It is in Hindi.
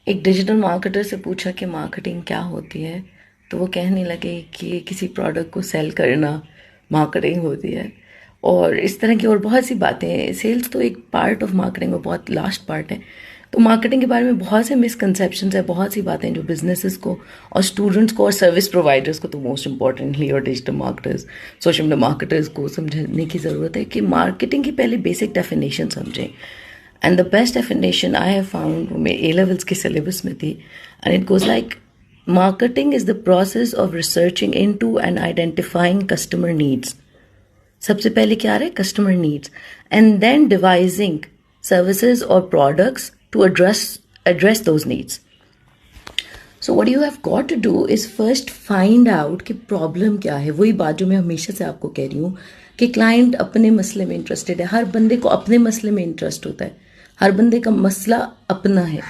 एक डिजिटल मार्केटर से पूछा कि मार्केटिंग क्या होती है, तो वो कहने लगे कि किसी प्रोडक्ट को सेल करना मार्केटिंग होती है। और इस तरह की और बहुत सी बातें हैं। सेल्स तो एक पार्ट ऑफ मार्केटिंग में बहुत लास्ट पार्ट है। तो मार्केटिंग के बारे में बहुत से मिसकंसेप्शंस है, बहुत सी बातें जो बिजनेसेस को और स्टूडेंट्स को और सर्विस प्रोवाइडर्स को, तो मोस्ट इंपॉर्टेंटली, और digital marketers, social media marketers को समझने की ज़रूरत है कि मार्केटिंग की पहले बेसिक डेफिनेशन समझें। And the best definition I have found, वो मेरे ए लेवल्स के सिलेबस में थी, and it goes like: marketing is the process of researching into and identifying customer needs. सबसे पहले क्या आ रहा है? Customer needs. And then devising services और products to address those needs. So what you have got to do is first find out कि प्रॉब्लम क्या है। वही बात जो मैं हमेशा से आपको कह रही हूँ कि क्लाइंट अपने मसले में इंटरेस्टेड है। हर बंदे को अपने मसले में इंटरेस्ट होता है, हर बंदे का मसला अपना है।